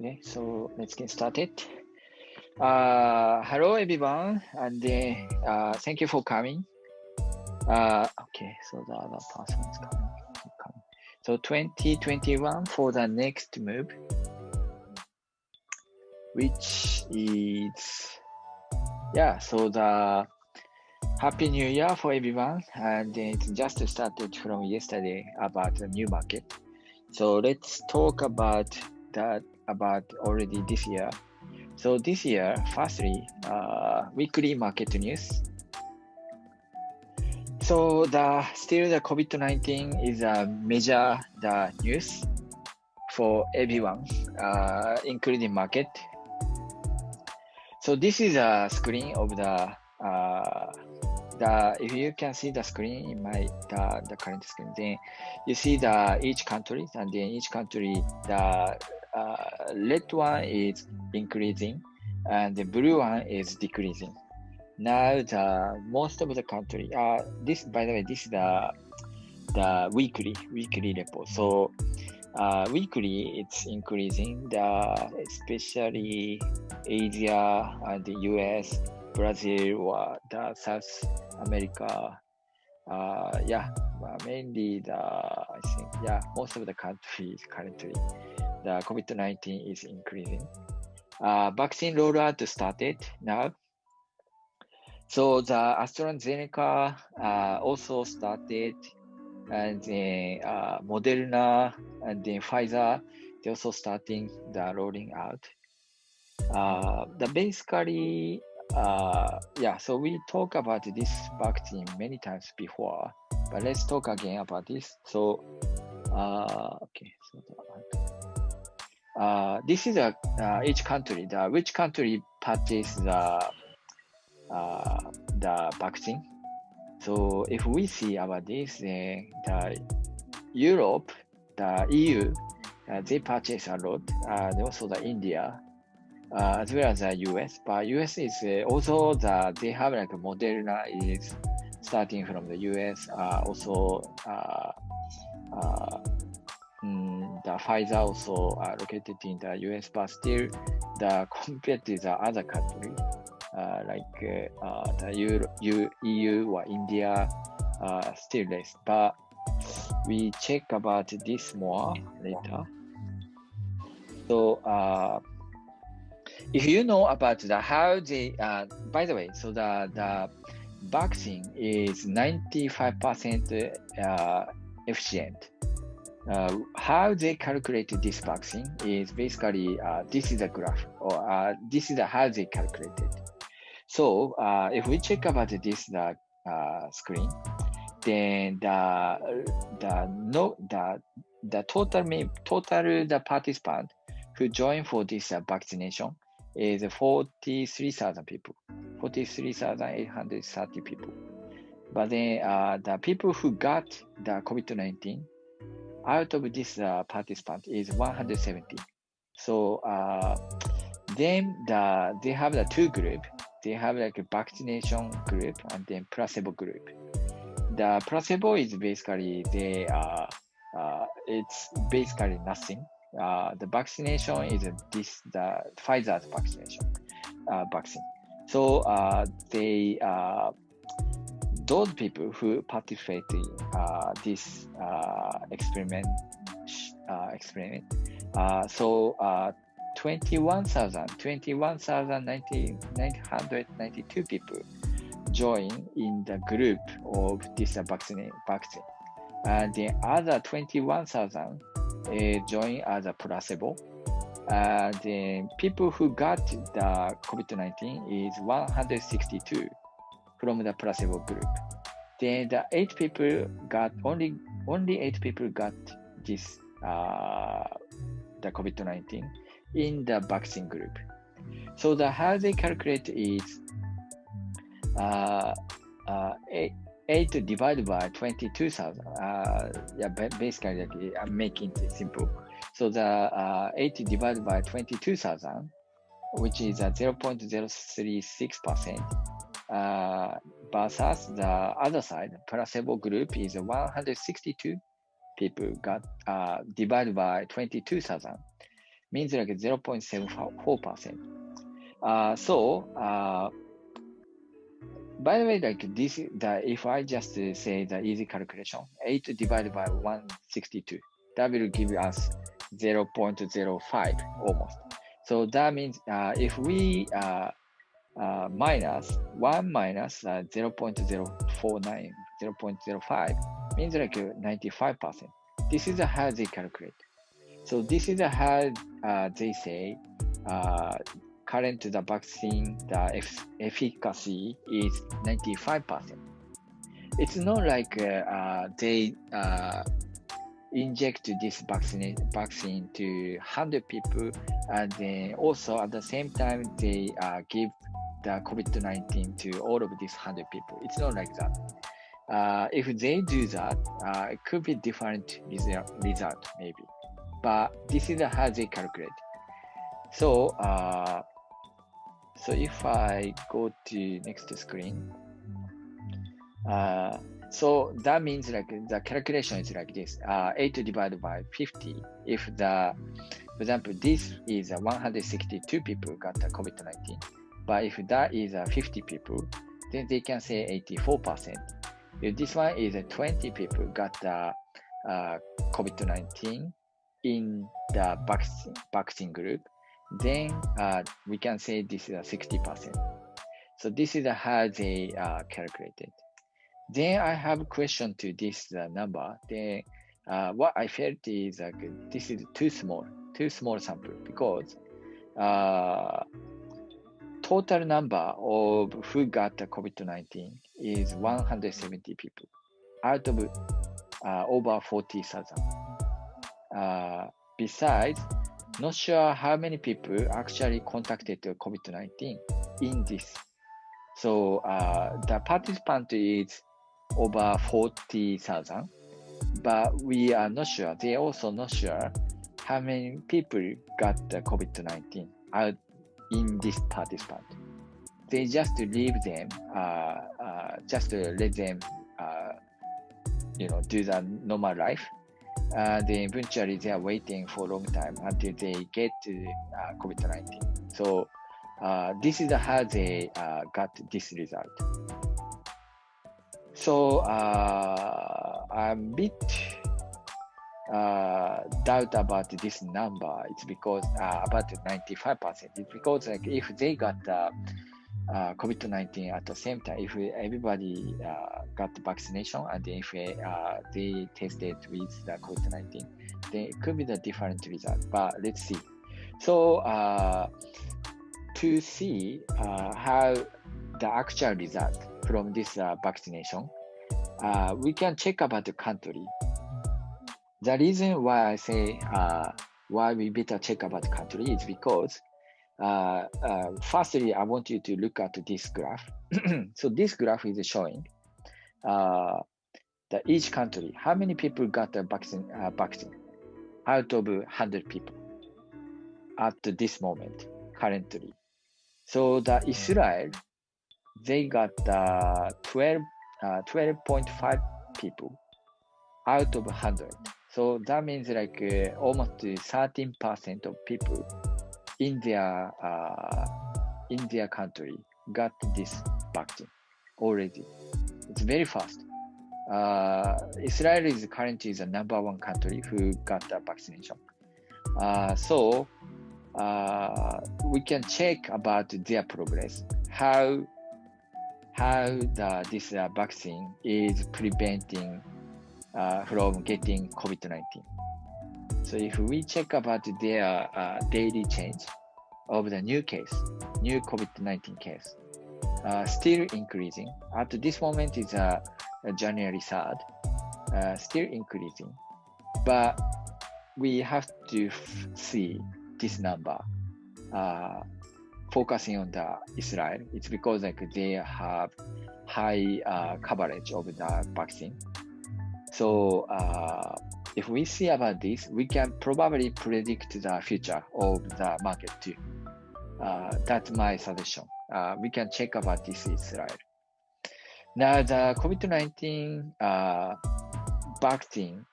Okay, so let's get started. Hello everyone, and thank you for coming. Okay, so the other person is coming. So 2021 for the next move, which is so the Happy New Year for everyone, and it's just started from yesterday about the new market. So let's talk about that already this year. So this year, firstly, weekly market news. So still the COVID-19 is a major news for everyone, including market. So this is a screen of if you can see the screen in the current screen, then you see each country, and then each country the red one is increasing and the blue one is decreasing. Now most of the country this, by the way, this is the weekly report. So weekly it's increasing, especially Asia and the US, Brazil, or the South America. Mainly I think most of the countries currently the COVID-19 is increasing. Vaccine rollout started now. So the AstraZeneca also started, and then Moderna and then Pfizer, they also starting the rolling out. Basically, so we talk about this vaccine many times before, but let's talk again about this. So, okay, so this is each country, which country purchase the vaccine. So if we see about this, the Europe, the EU, they purchase a lot, and also the India, as well as the US. But US is also they have like Moderna is starting from the US. Also, the Pfizer also located in the US, but still the compared to the other country like the EU or India, still less. But we check about this more later. So if you know about how they, by the way, so the vaccine is 95% efficient. How they calculate this vaccine is basically this is a graph, or this is how they calculate it. So if we check about this screen, then the total participant who joined for this vaccination is 43,000 people, 43,830 people. But then the people who got the COVID-19 out of this participant is 170. So then they have the two groups. They have like a vaccination group and then placebo group. The placebo is basically it's basically nothing. The vaccination is the Pfizer's vaccine. So those people who participate in this experiment. 21,992 people join in the group of this vaccine, and the other 21,000 join as a placebo. The people who got the COVID-19 is 162 from the placebo group. Then the only 8 people got this the COVID-19 in the vaccine group. So how they calculate is 8 divided by 22,000. Basically I'm making it simple. So the 8 divided by 22,000, which is 0.036%, versus the other side, placebo group is 162 people got divided by 22,000. means like 0.74%. By the way, like this, if I just say the easy calculation, 8 divided by 162, that will give us 0.05 almost. So that means if we minus 1 minus 0.049, 0.05 means like 95%. This is how they calculate. So this is how they say current the vaccine, the efficacy is 95%. It's not like they inject this vaccine to 100 people, and then also at the same time they give the COVID-19 to all of these 100 people. It's not like that. If they do that, it could be different result maybe. But this is how they calculate. So, so if I go to next screen, so that means like the calculation is like this: 8 divided by 50. If the, for example, this is 162 people got the COVID-19, but if that is 50 people, then they can say 84%. If this one is 20 people got the COVID-19 in the vaccine group, then we can say this is 60%. So this is how they calculated. Then I have a question to this number. Then what I felt is like this is too small sample, because total number of who got the COVID-19 is 170 people out of over 40,000. Besides, not sure how many people actually contacted COVID-19 in this. So the participant is over 40,000, but we are not sure. They are also not sure how many people got the COVID-19 out in this participant. They just leave them, just let them, do the normal life. Then eventually they are waiting for a long time until they get COVID-19. So this is how they got this result. So I'm a bit doubt about this number. It's because about 95%. It's because like if they got COVID-19 at the same time, if everybody got the vaccination, and if they tested with the COVID-19, then it could be the different result. But let's see. So to see how the actual result from this vaccination, we can check about the country. The reason why I say why we better check about the country is because firstly, I want you to look at this graph. So this graph is showing that each country, how many people got the vaccine out of 100 people at this moment, currently. So the Israel, they got 12.5 people out of 100. So that means like almost 13% of people in their country got this vaccine already. It's very fast. Israel is currently the number one country who got the vaccination. So we can check about their progress, how this vaccine is preventing from getting COVID-19. So if we check about their daily change of the new COVID-19 case, still increasing. At this moment is January 3rd, still increasing. But we have to see this number focusing on the Israel. It's because like they have high coverage of the vaccine. So if we see about this, we can probably predict the future of the market too. That's my suggestion. We can check about this Israel. Now the COVID-19 vaccine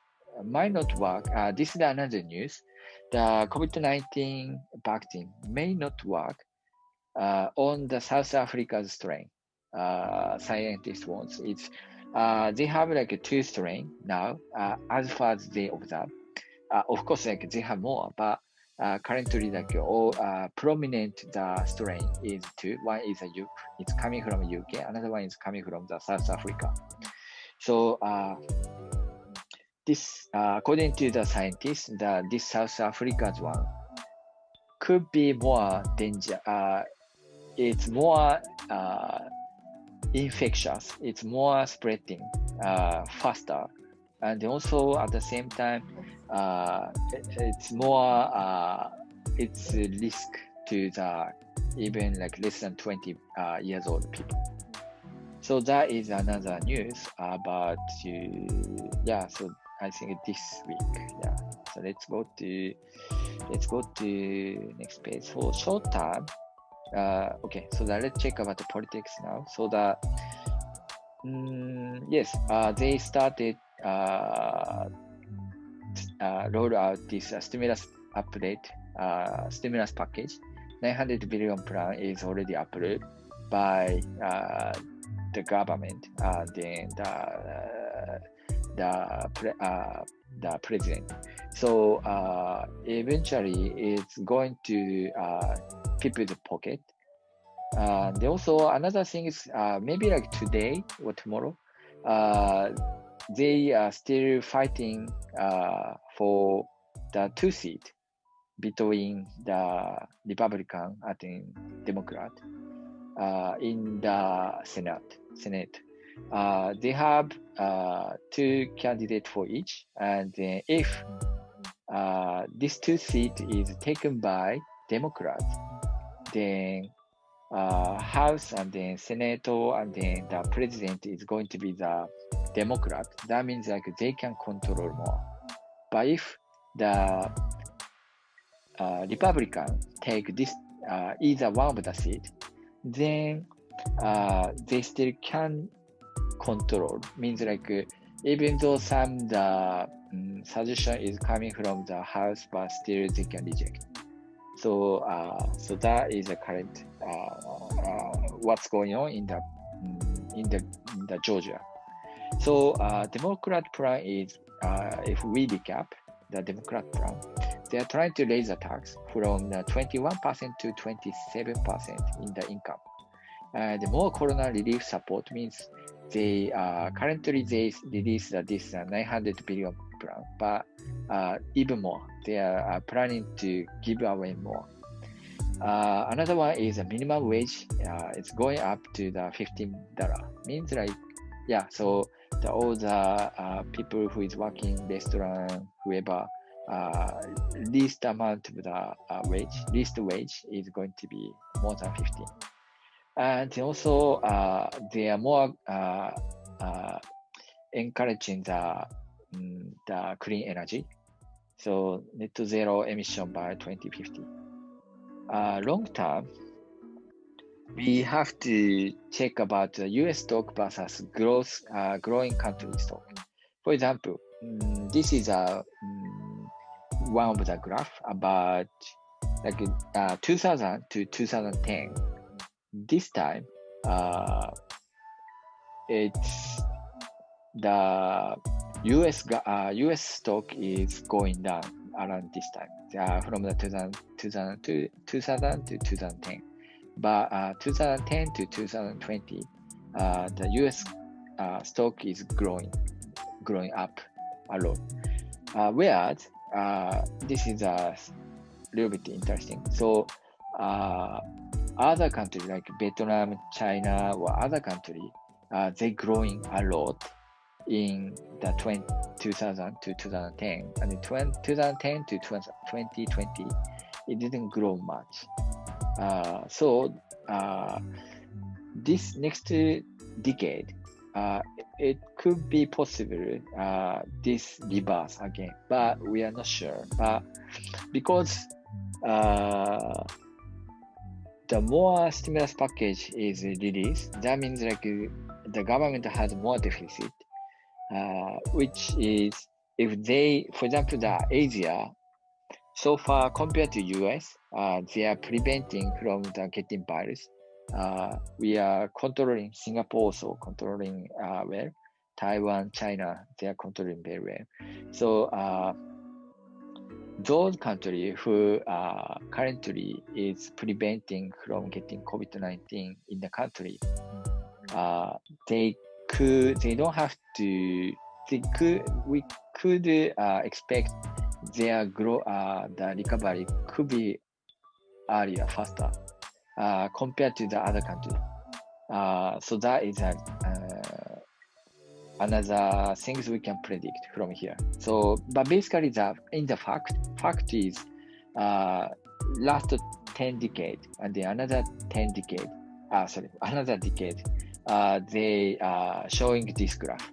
might not work. This is another news. The COVID-19 vaccine may not work on the South Africa's strain. Scientists want it's they have like a two strain now, as far as they observe. Of course, like they have more, but currently like all prominent the strain is two. One is it's coming from UK. Another one is coming from the South Africa. So this, according to the scientists, this South Africa's one could be more danger. It's more infectious. It's more spreading faster, and also at the same time, it's more it's a risk to the even like less than 20 years old people. So that is another news about yeah. So I think this week, yeah. So let's go to next page. For short term, okay. So let's check about the politics now. So yes, they started roll out this stimulus package. 900 billion plan is already approved by the government. Then the president. So eventually, it's going to people's pocket. And also another thing is maybe like today or tomorrow, they are still fighting for the two seat between the Republican and Democrat in the Senate. They have two candidates for each, and if this two seat is taken by Democrats, then House and then Senator and then the president is going to be the Democrat. That means like they can control more. But if the Republican take this either one of the seat, then they still can control. Means like even though some the suggestion is coming from the House, but still they can reject. So so that is the current what's going on in the Georgia. So Democrat plan is if we recap the Democrat plan, they are trying to raise the tax from 21% to 27% in the income. The more corona relief support means they currently they release this 900 billion plan, but even more. They are planning to give away more. Another one is a minimum wage. It's going up to the $15. Means like, yeah, so all the people who is working restaurant, whoever, least amount of the least wage is going to be more than 15. And also, they are more encouraging the clean energy. So net zero emission by 2050. Long term, we have to check about the US stock versus growing country stock. For example, this is one of the graph about like 2000 to 2010. This time, it's the US stock is going down around this time from the 2000 to 2010. But 2010 to 2020, the US stock is growing up a lot. Whereas this is a little bit interesting. So other countries like Vietnam, China, or other countries, they growing a lot in the 2000 to 2010, and in 2010 to 2020, it didn't grow much. So this next decade, it could be possible this reverse again, but we are not sure. But because the more stimulus package is released, that means like the government has more deficit, which is if they, for example, the Asia, so far compared to US, they are preventing from the getting virus. We are controlling Singapore, also controlling well. Taiwan, China, they are controlling very well. So those countries who currently is preventing from getting COVID-19 in the country, they don't have to, we could expect their the recovery could be earlier, faster, compared to the other countries. So that is another things we can predict from here. So, but basically, the fact is, last 10 decade and then another 10 decade, another decade, they are showing this graph.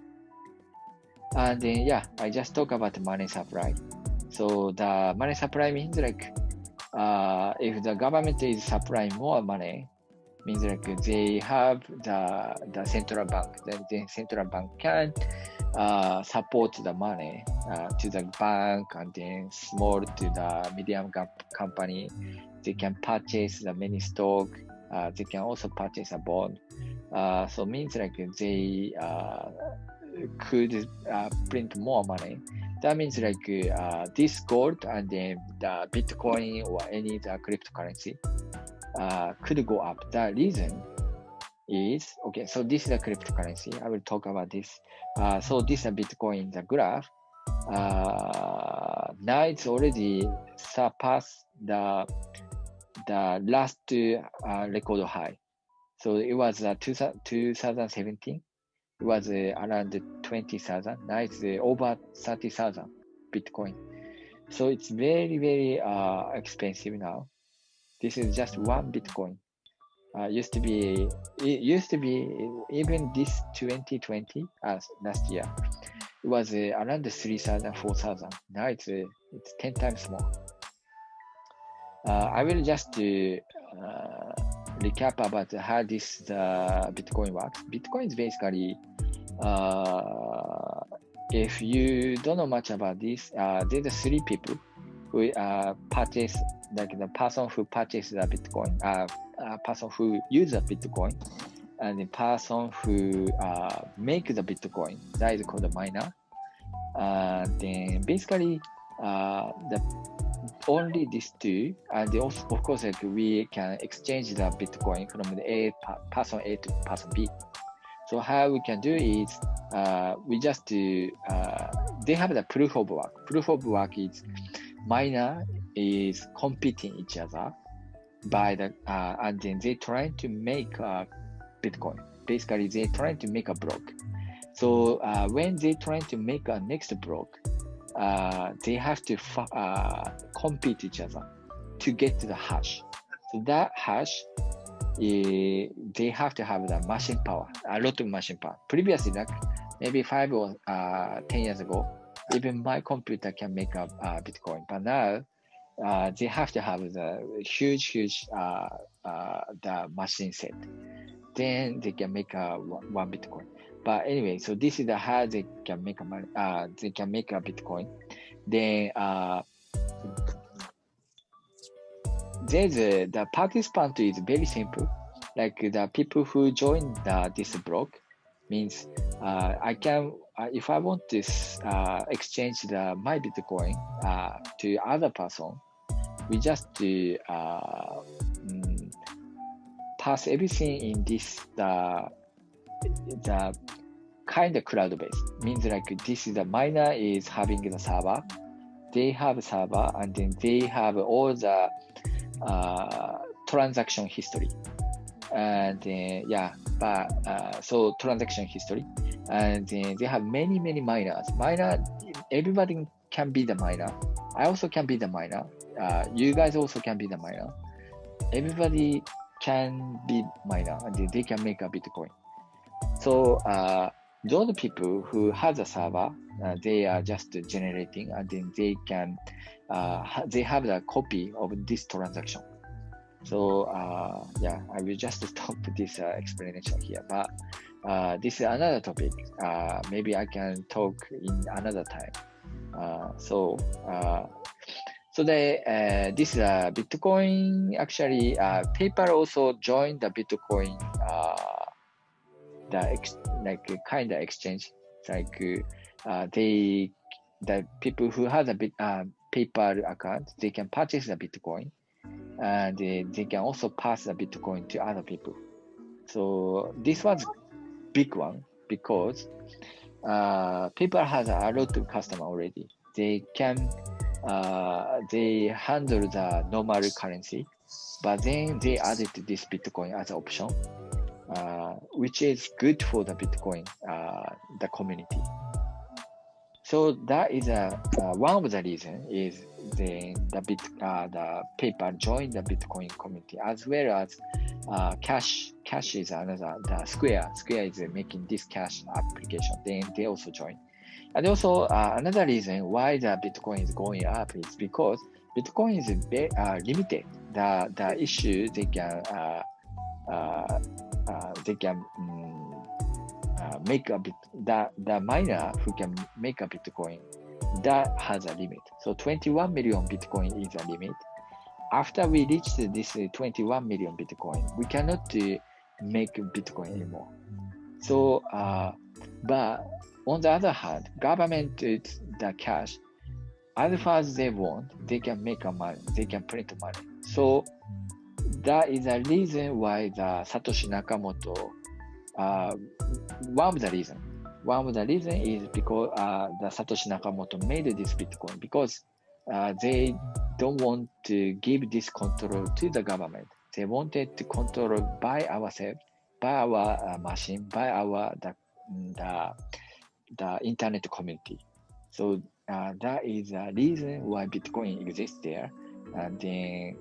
And then, yeah, I just talk about the money supply. So the money supply means like, if the government is supplying more money, means like they have the central bank, then the central bank can support the money to the bank, and then small to the medium company. They can purchase the many stock. They can also purchase a bond. So means like they could print more money. That means like this gold and then the Bitcoin or any the cryptocurrency could go up. The reason is, okay, so this is a cryptocurrency. I will talk about this. So this is a Bitcoin, the graph. Now it's already surpassed the last record high. So it was 2017. It was around 20,000. Now it's over 30,000 Bitcoin. So it's very, very expensive now. This is just one Bitcoin. It used to be even this 2020 last year, it was around 3,000, 4,000. Now it's 10 times more. I will just recap about how this Bitcoin works. Bitcoin is basically, if you don't know much about this, there's three people who purchase, like the person who purchased the Bitcoin, person who use the Bitcoin, and the person who make the Bitcoin. That is called a miner. Then basically, only these two, and also, of course, like we can exchange the Bitcoin from the person A to person B. So how we can do is, we just they have the proof of work. Proof of work is miner is competing each other by the and then they try to make Bitcoin. Basically, they try to make a block. So when they try to make a next block, they have to compete each other to get to the hash. So that hash, they have to have the machine power, a lot of machine power. Previously, like maybe 5 or 10 years ago, even my computer can make a Bitcoin. But now, they have to have the huge the machine set. Then they can make one Bitcoin. But anyway, so this is how they can make they can make a Bitcoin. Then there's the participant is very simple. Like the people who join this block means I can, if I want to exchange my Bitcoin to other person, we just pass everything in this the kind of cloud based. Means like this is the miner is having the server, they have a server, and then they have all the transaction history, and so transaction history, and then they have many miners. Everybody can be the miner. I also can be the miner. You guys also can be the miner. Everybody can be miner, and they can make a Bitcoin. So those people who have a server, they are just generating, and then they can they have the copy of this transaction. So I will just stop this explanation here. But this is another topic. Maybe I can talk in another time. So this Bitcoin actually PayPal also joined the Bitcoin like kind of exchange. Like the people who have a PayPal account, they can purchase the Bitcoin, and they can also pass the Bitcoin to other people. So this was big one because PayPal has a lot of customer already. They can they handle the normal currency, but then they added this Bitcoin as an option, which is good for the Bitcoin, the community. So that is one of the reasons is the PayPal joined the Bitcoin community, as well as Cash is another. The Square is making this Cash application. Then they also joined. And also another reason why the Bitcoin is going up is because Bitcoin is limited. The issue they can make a bit the miner who can make a Bitcoin that has a limit. So 21 million Bitcoin is a limit. After we reach this 21 million Bitcoin, we cannot make Bitcoin anymore. So, but on the other hand, government the cash. As far as they want, they can make a money. They can print money. So that is a reason why the Satoshi Nakamoto. One of the reason is because the Satoshi Nakamoto made this Bitcoin because they don't want to give this control to the government. They wanted to control by ourselves, by our machine, by our the internet community. So that is a reason why Bitcoin exists there, and then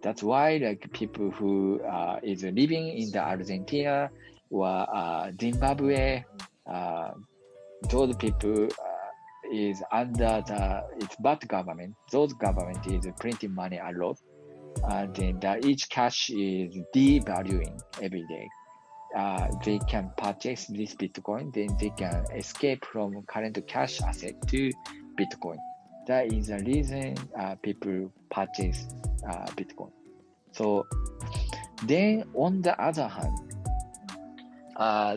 that's why like people who is living in the Argentina or Zimbabwe, those people is under it's bad government. Those government is printing money a lot, and then each cash is devaluing every day. They can purchase this Bitcoin, then they can escape from current cash asset to Bitcoin. That is the reason people purchase Bitcoin. So then on the other hand,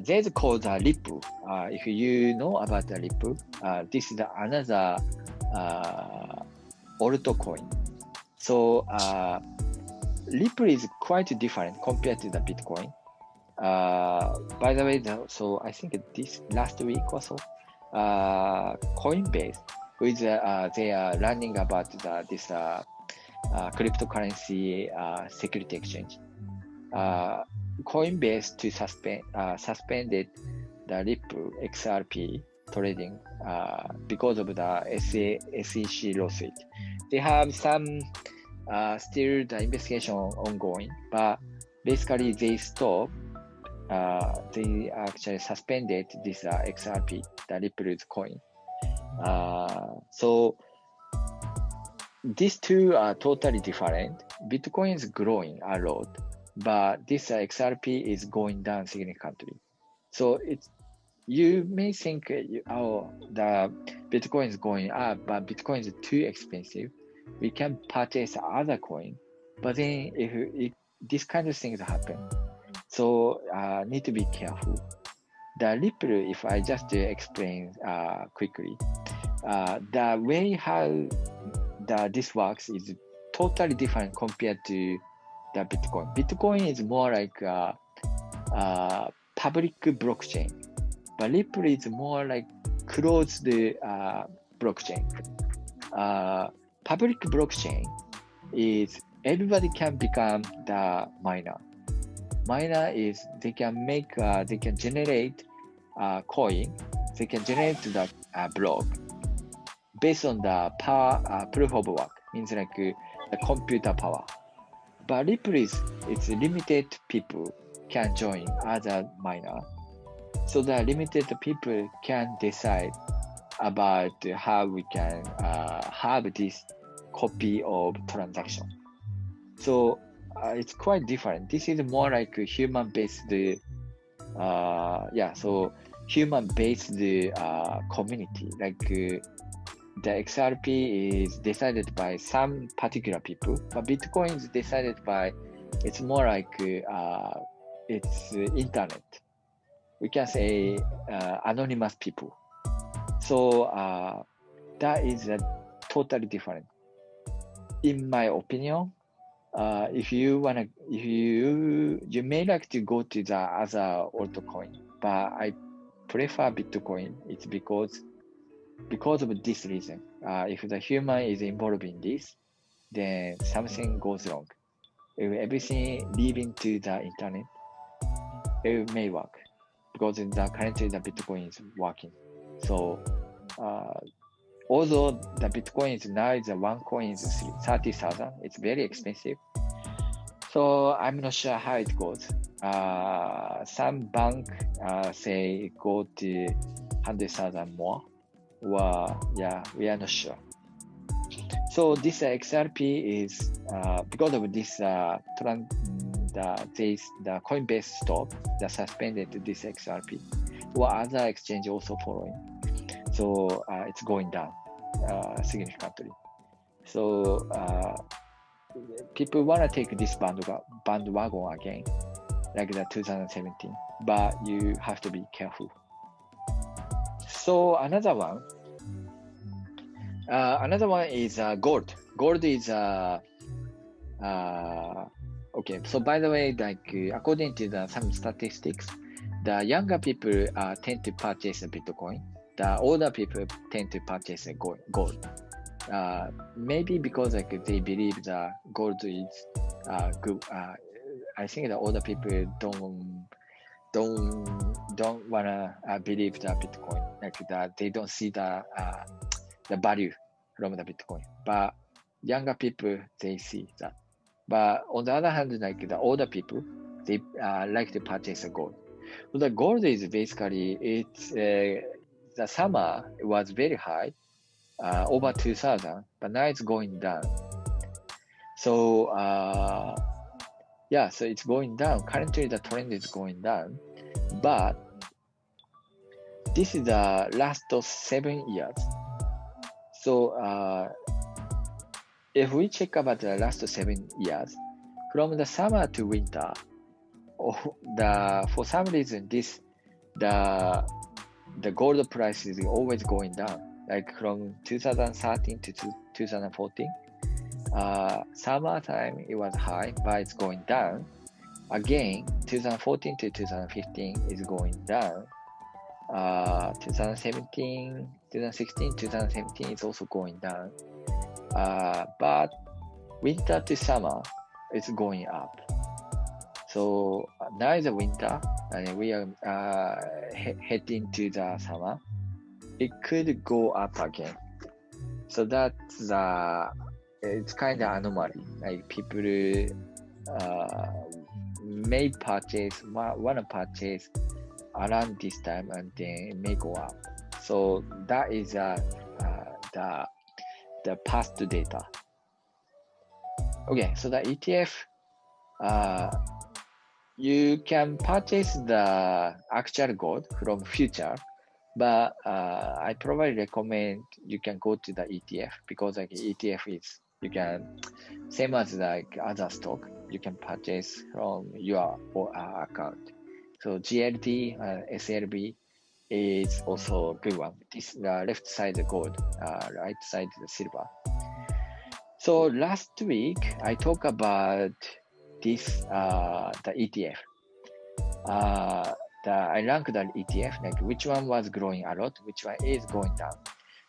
there's called Ripple. If you know about the Ripple, this is another altcoin. So Ripple is quite different compared to the Bitcoin. By the way, so I think this last week or so, Coinbase, which they are learning about this cryptocurrency security exchange. Coinbase to suspended the Ripple XRP trading because of the SEC lawsuit. They have some still the investigation ongoing, but basically they stopped. They actually suspended this XRP, the Ripple's coin. So these two are totally different. Bitcoin is growing a lot, but this XRP is going down significantly. So you may think the Bitcoin is going up, but Bitcoin is too expensive. We can purchase other coin, but then if this kind of things happen, so need to be careful. The Ripple, if I just explain quickly, the way how this works is totally different compared to the Bitcoin. Bitcoin is more like public blockchain, but Ripple is more like closed blockchain. Public blockchain is everybody can become the miner. Miner is they can make they can generate coin. They can generate the block based on the power proof of work, means like the computer power. But Ripple it's limited people can join as a miner. So the limited people can decide about how we can have this copy of transaction. So it's quite different. This is more like a human-based, so human-based community. Like the XRP is decided by some particular people, but Bitcoin is decided by, it's more like it's internet. We can say anonymous people. So that is totally different. In my opinion, if you may like to go to the other altcoin, but I prefer Bitcoin. It's because of this reason. If the human is involved in this, then something goes wrong. If everything leaving to the internet, it may work because currently the Bitcoin is working. So although the Bitcoin is now one coin is 30,000, it's very expensive. So I'm not sure how it goes. Some bank say go to 100,000 more. Well, yeah, we are not sure. So this XRP is because of this the Coinbase stock that suspended this XRP, or other exchange also following. So it's going down significantly. So people want to take this bandwagon again, like the 2017, but you have to be careful. So another one is gold. Gold is okay. So by the way, like according to some statistics, the younger people tend to purchase a Bitcoin. The older people tend to purchase a gold. Maybe because like they believe that gold is good. I think the older people don't wanna believe the Bitcoin, like that they don't see the value from the Bitcoin. But younger people, they see that. But on the other hand, like the older people, they like to purchase a gold. So the gold is basically, it's the summer was very high, over 2,000, but now it's going down. So yeah, so it's going down. Currently the trend is going down, but this is the last 7 years. So if we check about the last 7 years, from the summer to winter, for some reason the gold price is always going down. Like from 2013 to 2014, summertime it was high, but it's going down. Again, 2014 to 2015 is going down. 2016, 2017 is also going down. But winter to summer, it's going up. So now is the winter, and we are heading to the summer. It could go up again. So that's it's kind of anomaly. Like people may want to purchase around this time, and then it may go up. So that is the past data. Okay, so the ETF, you can purchase the actual gold from future, but I probably recommend you can go to the ETF, because like ETF is, you can, same as like other stock, you can purchase from your account. So GLD, SLB is also a good one. This left side the gold, right side the silver. So last week I talked about this the ETF. I ranked the ETF, like which one was growing a lot, which one is going down.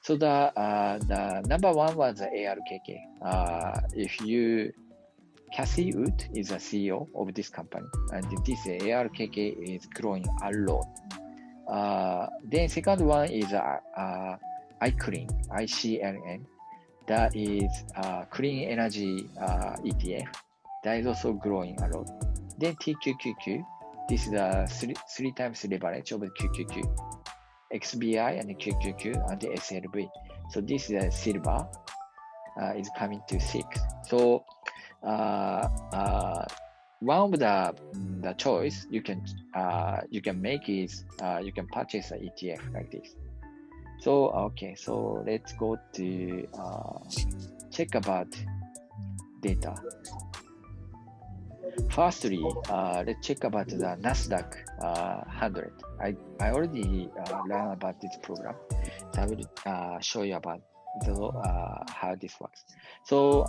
So the number one was the ARKK. Cassie Wood is the CEO of this company, and this ARKK is growing a lot. Then second one is iClean, ICLN. That is clean energy ETF. That is also growing a lot. Then TQQQ. This is the three times leverage of the QQQ, XBI and QQQ and the SLV. So this is silver is coming to 6. So one of the choice you can make is you can purchase an ETF like this. So, okay, so let's go to check about data. Firstly, let's check about the Nasdaq 100. I already learned about this program. So I will show you about how this works. So,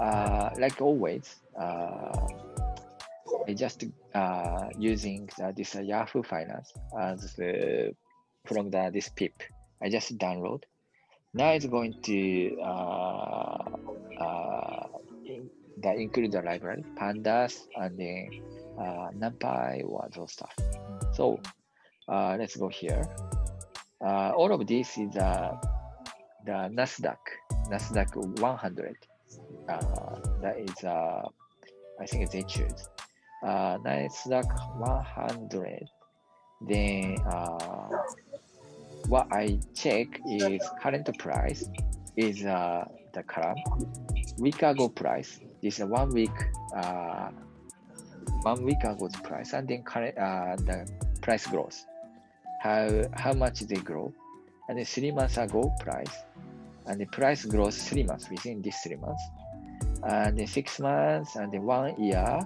like always, I just using this Yahoo Finance as from this PIP. I just download. Now it's going to include the library, pandas, and then NumPy or those stuff. So let's go here. All of this is the Nasdaq 100. That is I think they choose Nasdaq 100. Then what I check is current price is the column. Week ago price. This is 1 week 1 week ago's price, and then current the price growth. How much they grow, and then 3 months ago price, and the price grows 3 months within this 3 months, and then 6 months, and then 1 year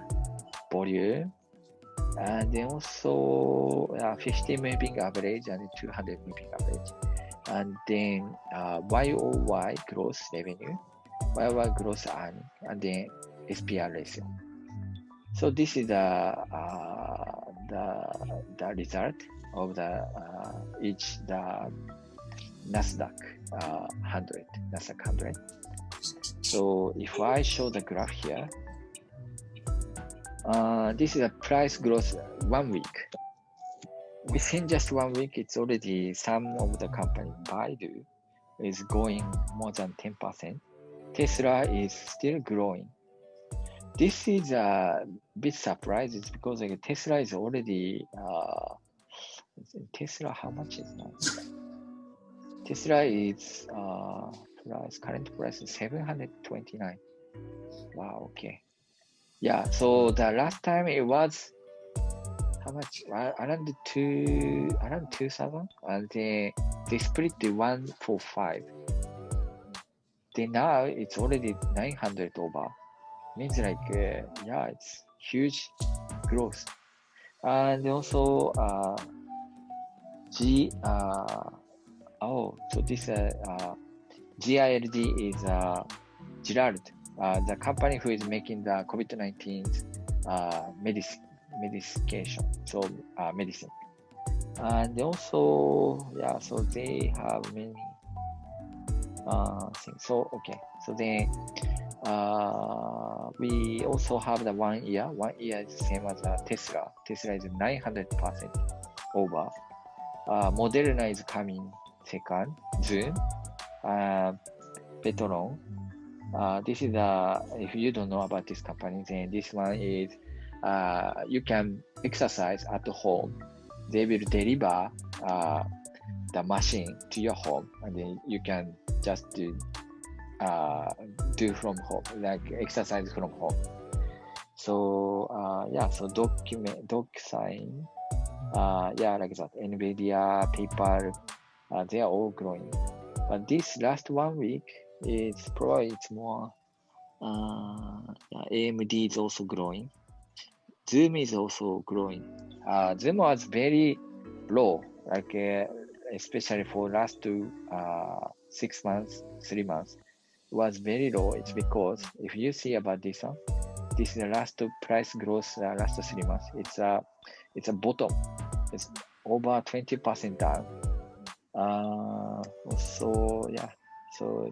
volume, and then also 50 moving average and 200 moving average, and then YOY gross revenue, YOY gross earning, and then SPR ratio. So this is the result of the each the Nasdaq 100. So if I show the graph here, this is a price growth 1 week. Within just 1 week, it's already some of the company, Baidu, is going more than 10%. Tesla is still growing. This is a bit surprising because Tesla is already, Tesla, how much is now? Tesla is, current price is 729. Wow, okay. Yeah, so the last time it was, how much? Around 2,000, and they split the 145. Then now it's already 900 over. Means like, yeah, it's huge growth. And also, so this GILD is Girard, the company who is making the COVID-19 medication, so medicine. And also, yeah, so they have many things. So, okay, so then we also have the 1 year. 1 year is the same as Tesla. Tesla is 900% over. Moderna is coming second. Zoom, Petron. This is if you don't know about this company, then this one is you can exercise at home. They will deliver the machine to your home, and then you can just do from home, like exercise from home. So yeah, so DocSign, yeah, like that. NVIDIA, PayPal, they are all growing. But this last 1 week is probably it's more. AMD is also growing. Zoom is also growing. Zoom was very low, like especially for last 6 months, 3 months. Was very low. It's because if you see about this one, this is the last price growth last 3 months. It's a bottom. It's over 20% down. So yeah, so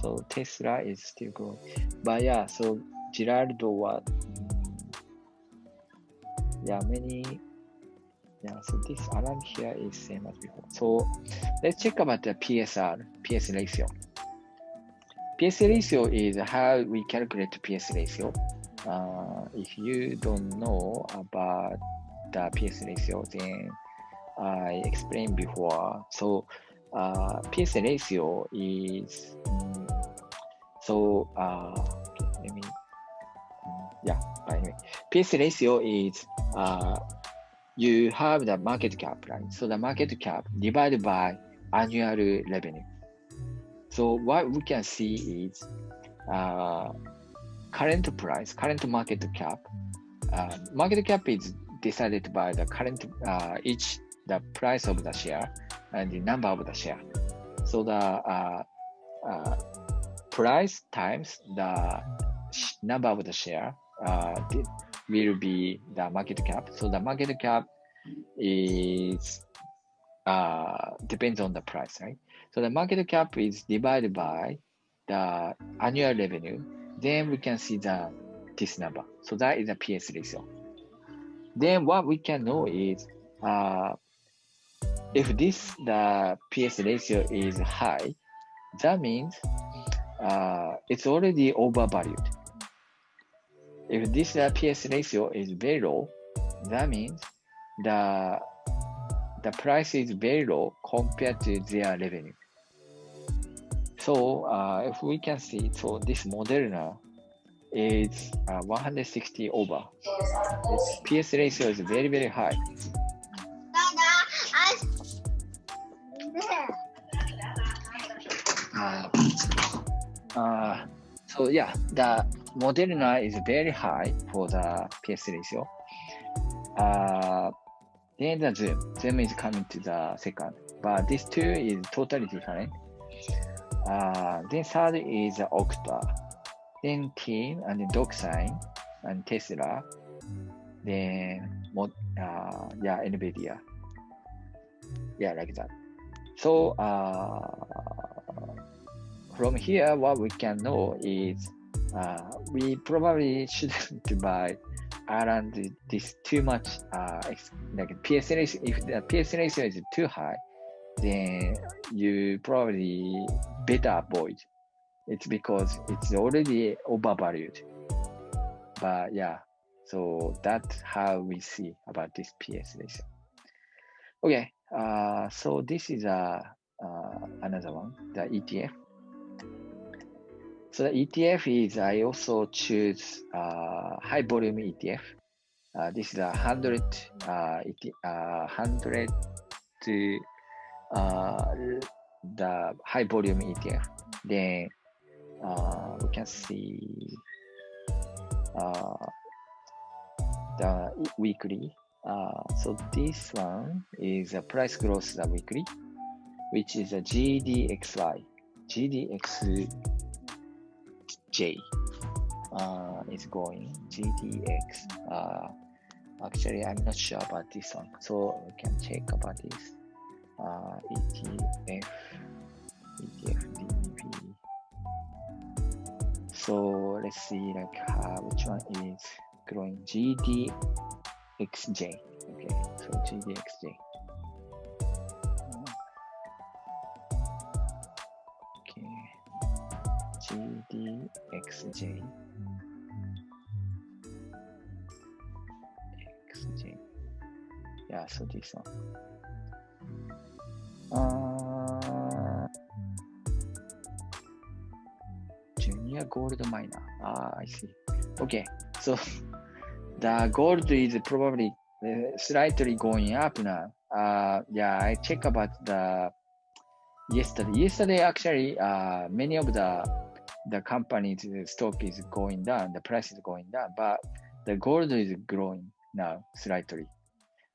so Tesla is still growing, but yeah, so Girardo was many. Yeah, so this around here is same as before. So let's check about the PS ratio. PS ratio is how we calculate PS ratio. If you don't know about the PS ratio, then I explained before. So PS ratio is okay, let me but anyway, PS ratio is you have the market cap, right? So the market cap divided by annual revenue. So what we can see is current price, current market cap. Market cap is decided by the current the price of the share and the number of the share. So the price times the number of the share will be the market cap. So the market cap is depends on the price, right? So the market cap is divided by the annual revenue. Then we can see this number. So that is a PS ratio. Then what we can know is if the PS ratio is high, that means it's already overvalued. If this PS ratio is very low, that means the price is very low compared to their revenue. So if we can see, so this Moderna is 160 over. Its PS ratio is very, very high. So yeah, the Moderna is very high for the PS ratio. Then the Zoom is coming to the second, but these two is totally different. Then third is Okta, then Team and then DocSign and Tesla, then NVIDIA, like that. So from here, what we can know is we probably shouldn't buy around this too much like PS ratio. If the PS ratio is too high, then you probably better avoid. It's because it's already overvalued. But yeah, so that's how we see about this PS ratio. Okay, so this is another one, the ETF. So the ETF is, I also choose high volume ETF. This is 100 to the high volume ETF. Then we can see the weekly. So this one is a price growth weekly, which is a GDXY. GDXJ is going. GDX. Actually, I'm not sure about this one, so we can check about this. ETF DB. So let's see which one is growing. GDXJ. Okay, so GDXJ. Okay, GDXJ. XJ. Yeah, so this one. Junior gold miner. I see. Okay, so the gold is probably slightly going up now. I check about the yesterday. Yesterday, actually, many of the companies' stock is going down. The price is going down, but the gold is growing now slightly.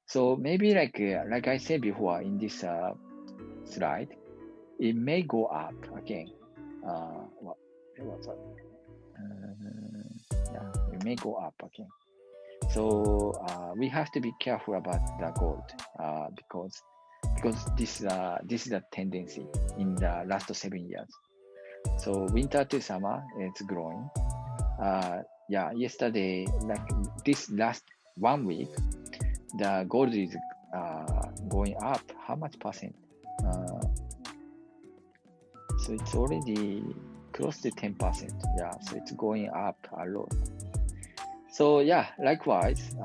So maybe like I said before in this slide, it may go up again. It may go up again. So we have to be careful about the gold because this is a tendency in the last 7 years. So winter to summer, it's growing. Yesterday, like this last 1 week, the gold is going up. How much percent? So it's already close to 10%. Yeah, so it's going up a lot. So yeah, likewise,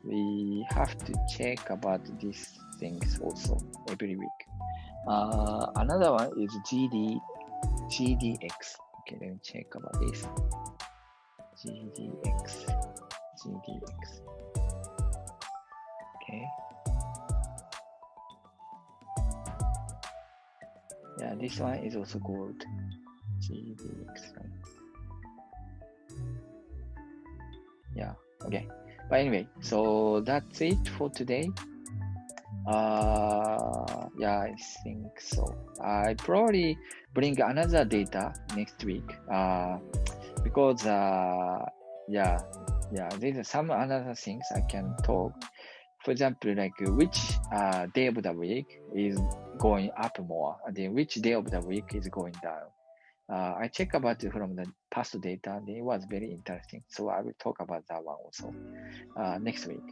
we have to check about these things also every week. Another one is GDX. Okay, let me check about this. GDX. Okay. Yeah, this one is also called GDX. Yeah, okay. But anyway, so that's it for today. Yeah, I think so. I probably bring another data next week. Because yeah, there's some other things I can talk. For example, like which day of the week is going up more, and then which day of the week is going down. I check about it from the past data, and it was very interesting. So I will talk about that one also next week.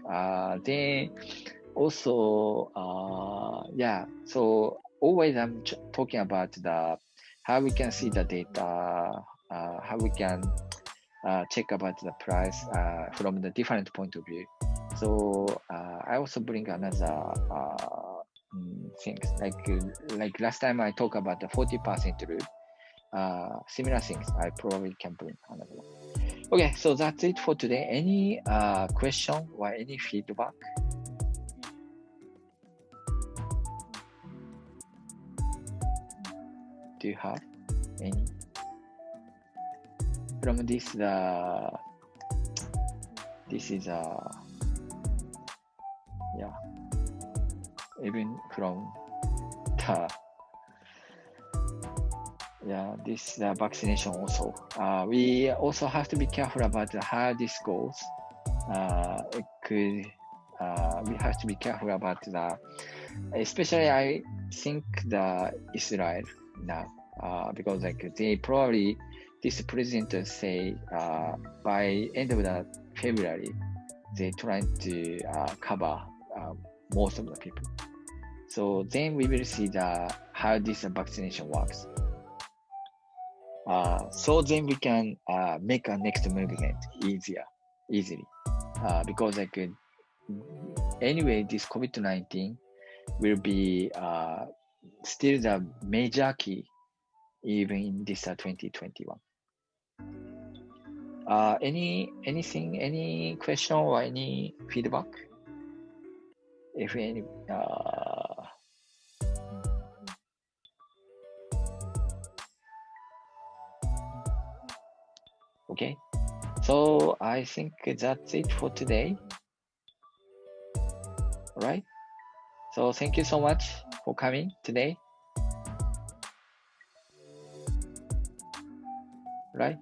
Then also, yeah, so always I'm talking about the how we can see the data, how we can check about the price from the different point of view. So I also bring another things like last time I talked about the 40% rule. Similar things I probably can bring another one. Okay, so that's it for today. Any question or any feedback? Do you have any? From this, this is yeah, even from the this vaccination also. We also have to be careful about how this goes. It could we have to be careful about especially I think the Israel now because like they probably this president say by end of the February they trying to cover most of the people. So then we will see how this vaccination works. So then we can make a next movement easily. Because like anyway, this COVID-19 will be still the major key even in this 2021. Anything, any question or any feedback? If any, okay. So I think that's it for today. All right. So thank you so much for coming today. Right.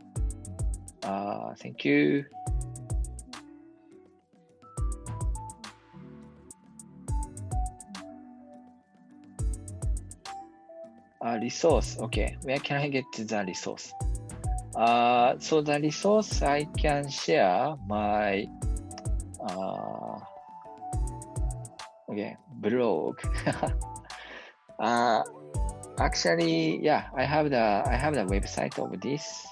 Thank you. Resource. Okay. Where can I get the resource? So the resource I can share my blog. Actually, yeah, I have the website of this,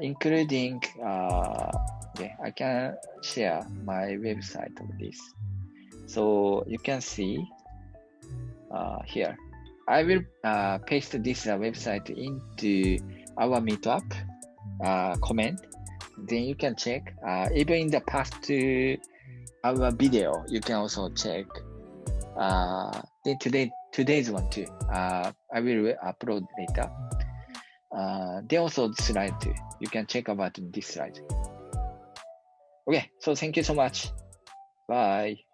including I can share my website of this, so you can see here. I will paste this website into our meetup comment. Then you can check. Even in the past our video, you can also check. Then today's one too. I will upload later. Then also slide too. You can check about this slide. Okay, so thank you so much. Bye.